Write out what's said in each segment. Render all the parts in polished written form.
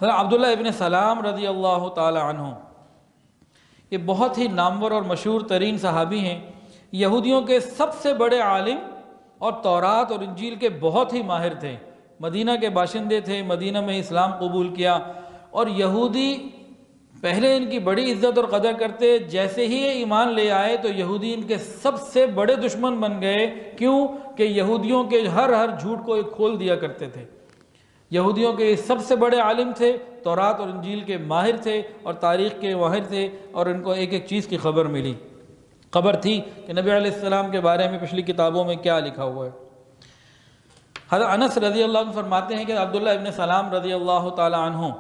حضرت عبداللہ ابن سلام رضی اللہ تعالی عنہ یہ بہت ہی نامور اور مشہور ترین صحابی ہیں، یہودیوں کے سب سے بڑے عالم اور تورات اور انجیل کے بہت ہی ماہر تھے، مدینہ کے باشندے تھے، مدینہ میں اسلام قبول کیا، اور یہودی پہلے ان کی بڑی عزت اور قدر کرتے، جیسے ہی یہ ایمان لے آئے تو یہودی ان کے سب سے بڑے دشمن بن گئے۔ کیوں کہ یہودیوں کے ہر جھوٹ کو ایک کھول دیا کرتے تھے۔ یہودیوں کے سب سے بڑے عالم تھے، تورات اور انجیل کے ماہر تھے اور تاریخ کے ماہر تھے، اور ان کو ایک ایک چیز کی خبر ملی، خبر تھی کہ نبی علیہ السلام کے بارے میں پچھلی کتابوں میں کیا لکھا ہوا ہے۔ حضرت انس رضی اللہ عنہ فرماتے ہیں کہ عبداللہ ابن سلام رضی اللہ تعالی عنہ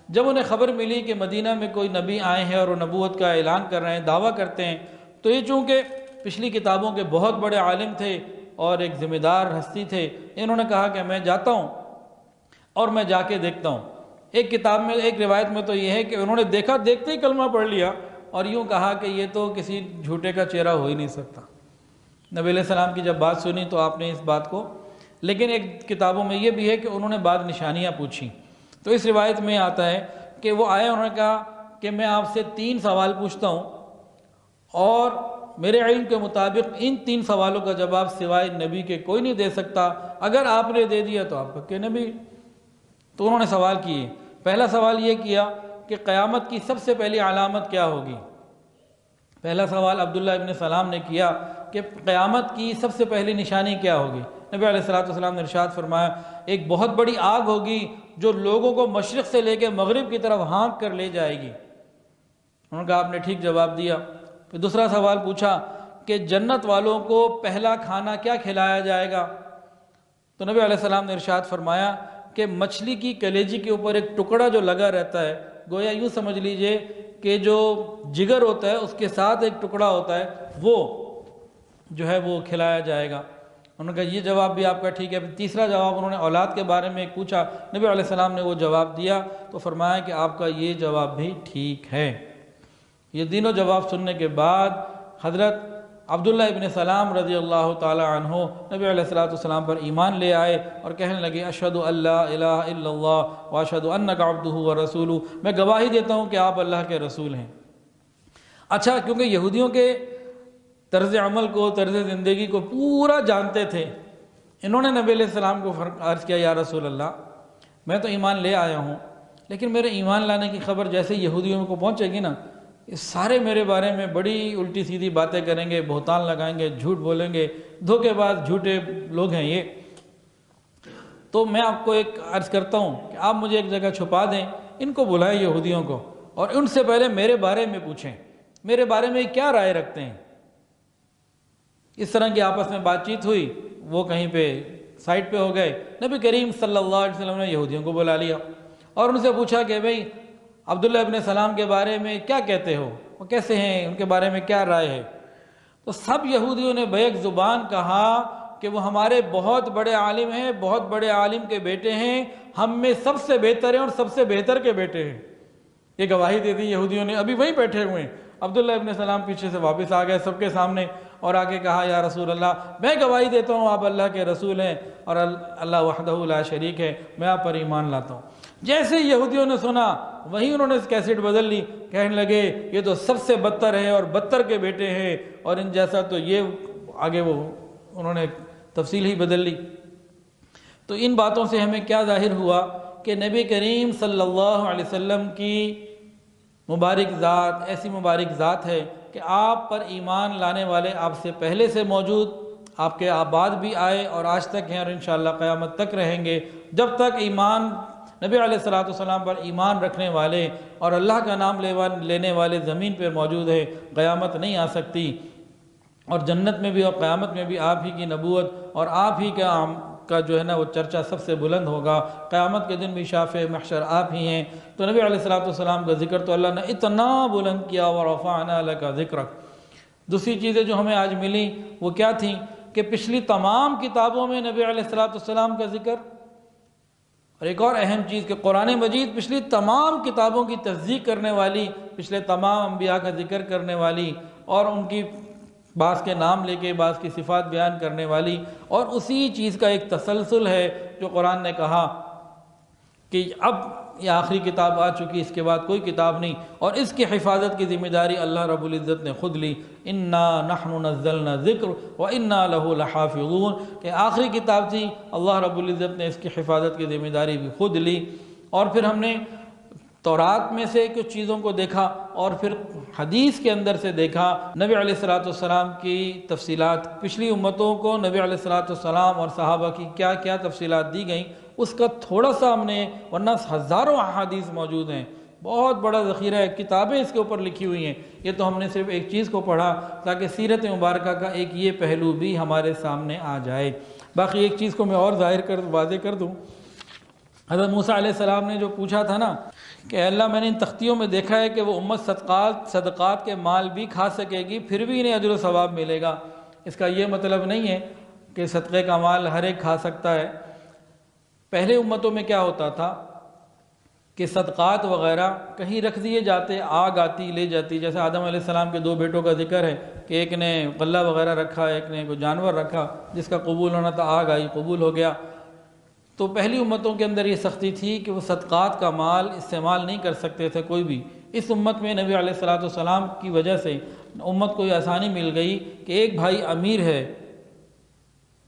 جب انہیں خبر ملی کہ مدینہ میں کوئی نبی آئے ہیں اور وہ نبوت کا اعلان کر رہے ہیں، دعویٰ کرتے ہیں، تو یہ چونکہ پچھلی کتابوں کے بہت بڑے عالم تھے اور ایک ذمہ دار ہستی تھے، انہوں نے کہا کہ میں جاتا ہوں اور میں جا کے دیکھتا ہوں۔ ایک کتاب میں، ایک روایت میں تو یہ ہے کہ انہوں نے دیکھا، دیکھتے ہی کلمہ پڑھ لیا اور یوں کہا کہ یہ تو کسی جھوٹے کا چہرہ ہو ہی نہیں سکتا۔ نبی علیہ السلام کی جب بات سنی تو آپ نے اس بات کو، لیکن ایک کتابوں میں یہ بھی ہے کہ انہوں نے بعض نشانیاں پوچھیں۔ تو اس روایت میں آتا ہے کہ وہ آئے، انہوں نے کہا کہ میں آپ سے 3 سوال پوچھتا ہوں اور میرے علم کے مطابق ان 3 سوالوں کا جواب سوائے نبی کے کوئی نہیں دے سکتا، اگر آپ نے دے دیا تو آپ پکے نبی۔ تو انہوں نے سوال کیے۔ پہلا سوال یہ کیا کہ قیامت کی سب سے پہلی علامت کیا ہوگی؟ پہلا سوال عبداللہ ابن سلام نے کیا کہ قیامت کی سب سے پہلی نشانی کیا ہوگی؟ نبی علیہ السلام نے ارشاد فرمایا ایک بہت بڑی آگ ہوگی جو لوگوں کو مشرق سے لے کے مغرب کی طرف ہانک کر لے جائے گی۔ انہوں نے کہا آپ نے ٹھیک جواب دیا۔ پھر دوسرا سوال پوچھا کہ جنت والوں کو پہلا کھانا کیا کھلایا جائے گا؟ تو نبی علیہ السلام نے ارشاد فرمایا کہ مچھلی کی کلیجی کے اوپر ایک ٹکڑا جو لگا رہتا ہے، گویا یوں سمجھ لیجئے کہ جو جگر ہوتا ہے اس کے ساتھ ایک ٹکڑا ہوتا ہے، وہ جو ہے وہ کھلایا جائے گا۔ انہوں نے کہا یہ جواب بھی آپ کا ٹھیک ہے۔ تیسرا جواب انہوں نے اولاد کے بارے میں ایک پوچھا، نبی علیہ السلام نے وہ جواب دیا تو فرمایا کہ آپ کا یہ جواب بھی ٹھیک ہے۔ یہ تینوں جواب سننے کے بعد حضرت عبداللہ ابن سلام رضی اللہ تعالی عنہ نبی علیہ السلام پر ایمان لے آئے اور کہنے لگے اشہد ان لا الہ الا اللہ واشہد انک عبدہ ورسولہ، میں گواہی دیتا ہوں کہ آپ اللہ کے رسول ہیں۔ اچھا، کیونکہ یہودیوں کے طرز عمل کو، طرز زندگی کو پورا جانتے تھے، انہوں نے نبی علیہ السلام کو عرض کیا یا رسول اللہ میں تو ایمان لے آیا ہوں، لیکن میرے ایمان لانے کی خبر جیسے یہودیوں کو پہنچے گی نا، یہ سارے میرے بارے میں بڑی الٹی سیدھی باتیں کریں گے، بہتان لگائیں گے، جھوٹ بولیں گے، دھوکے باز جھوٹے لوگ ہیں یہ۔ تو میں آپ کو ایک عرض کرتا ہوں کہ آپ مجھے ایک جگہ چھپا دیں، ان کو بلائیں یہودیوں کو، اور ان سے پہلے میرے بارے میں پوچھیں میرے بارے میں کیا رائے رکھتے ہیں۔ اس طرح کی آپس میں بات چیت ہوئی، وہ کہیں پہ سائٹ پہ ہو گئے۔ نبی کریم صلی اللہ علیہ وسلم نے یہودیوں کو بلا لیا اور ان سے پوچھا کہ بھئی عبداللہ ابن سلام کے بارے میں کیا کہتے ہو، وہ کیسے ہیں، ان کے بارے میں کیا رائے ہے؟ تو سب یہودیوں نے بیک زبان کہا کہ وہ ہمارے بہت بڑے عالم ہیں، بہت بڑے عالم کے بیٹے ہیں، ہم میں سب سے بہتر ہیں اور سب سے بہتر کے بیٹے ہیں۔ یہ گواہی دے دی یہودیوں نے، ابھی وہیں بیٹھے ہوئے ہیں۔ عبداللہ ابن سلام پیچھے سے واپس آ گئے سب کے سامنے اور آ کے کہا یا رسول اللہ میں گواہی دیتا ہوں آپ اللہ کے رسول ہیں اور اللہ وحدہ لا شریک ہے، میں آپ پر ایمان لاتا ہوں۔ جیسے یہودیوں نے سنا وہیں انہوں نے کیسٹ بدل لی، کہنے لگے یہ تو سب سے بدتر ہے اور بدتر کے بیٹے ہیں، اور ان جیسا تو یہ، آگے وہ انہوں نے تفصیل ہی بدل لی۔ تو ان باتوں سے ہمیں کیا ظاہر ہوا کہ نبی کریم صلی اللہ علیہ وسلم کی مبارک ذات ایسی مبارک ذات ہے کہ آپ پر ایمان لانے والے آپ سے پہلے سے موجود، آپ کے آباد بھی آئے اور آج تک ہیں اور انشاءاللہ قیامت تک رہیں گے۔ جب تک ایمان نبی علیہ السلام پر ایمان رکھنے والے اور اللہ کا نام لینے والے زمین پر موجود ہے، قیامت نہیں آ سکتی، اور جنت میں بھی اور قیامت میں بھی آپ ہی کی نبوت اور آپ ہی کا جو ہے نا وہ چرچا سب سے بلند ہوگا۔ قیامت کے دن بھی شافع محشر آپ ہی ہیں۔ تو نبی علیہ السلام کا ذکر تو اللہ نے اتنا بلند کیا، وَرَفَعْنَا لَكَ ذِكْرَكَ۔ دوسری چیزیں جو ہمیں آج ملیں وہ کیا تھیں کہ پچھلی تمام کتابوں میں نبی علیہ السلام کا ذکر، اور ایک اور اہم چیز کہ قرآن مجید پچھلی تمام کتابوں کی تصدیق کرنے والی، پچھلے تمام انبیاء کا ذکر کرنے والی اور ان کی بعض کے نام لے کے بعض کی صفات بیان کرنے والی، اور اسی چیز کا ایک تسلسل ہے جو قرآن نے کہا کہ اب یہ آخری کتاب آ چکی، اس کے بعد کوئی کتاب نہیں، اور اس کی حفاظت کی ذمہ داری اللہ رب العزت نے خود لی۔ انا نحن نزلنا ذکر وانا لہ لحافظون، کہ آخری کتاب تھی، اللہ رب العزت نے اس کی حفاظت کی ذمہ داری بھی خود لی۔ اور پھر ہم نے تورات میں سے کچھ چیزوں کو دیکھا، اور پھر حدیث کے اندر سے دیکھا نبی علیہ الصلوۃ والسلام کی تفصیلات، پچھلی امتوں کو نبی علیہ الصلوۃ والسلام اور صحابہ کی کیا کیا تفصیلات دی گئیں، اس کا تھوڑا سا ہم نے، ورنہ ہزاروں احادیث موجود ہیں، بہت بڑا ذخیرہ ہے، کتابیں اس کے اوپر لکھی ہوئی ہیں، یہ تو ہم نے صرف ایک چیز کو پڑھا تاکہ سیرت مبارکہ کا ایک یہ پہلو بھی ہمارے سامنے آ جائے۔ باقی ایک چیز کو میں اور واضح کر دوں، حضرت موسیٰ علیہ السلام نے جو پوچھا تھا نا کہ اے اللہ میں نے ان تختیوں میں دیکھا ہے کہ وہ امت صدقات کے مال بھی کھا سکے گی، پھر بھی انہیں اجر و ثواب ملے گا۔ اس کا یہ مطلب نہیں ہے کہ صدقے کا مال ہر ایک کھا سکتا ہے۔ پہلے امتوں میں کیا ہوتا تھا کہ صدقات وغیرہ کہیں رکھ دیے جاتے، آگ آتی لے جاتی، جیسے آدم علیہ السلام کے 2 بیٹوں کا ذکر ہے کہ ایک نے غلہ وغیرہ رکھا، ایک نے کوئی جانور رکھا، جس کا قبول ہونا تھا، آگ آئی قبول ہو گیا۔ تو پہلی امتوں کے اندر یہ سختی تھی کہ وہ صدقات کا مال استعمال نہیں کر سکتے تھے کوئی بھی۔ اس امت میں نبی علیہ الصلوۃ والسلام کی وجہ سے امت کو یہ آسانی مل گئی کہ ایک بھائی امیر ہے،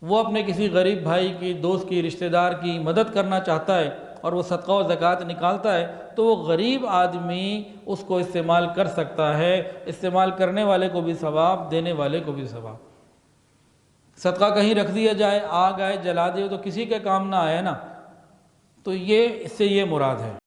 وہ اپنے کسی غریب بھائی کی، دوست کی، رشتہ دار کی مدد کرنا چاہتا ہے اور وہ صدقہ و زکوٰۃ نکالتا ہے، تو وہ غریب آدمی اس کو استعمال کر سکتا ہے، استعمال کرنے والے کو بھی ثواب، دینے والے کو بھی ثواب۔ صدقہ کہیں رکھ دیا جائے، آگ آئے جلا دے تو کسی کے کام نہ آئے نا، تو یہ اس سے یہ مراد ہے۔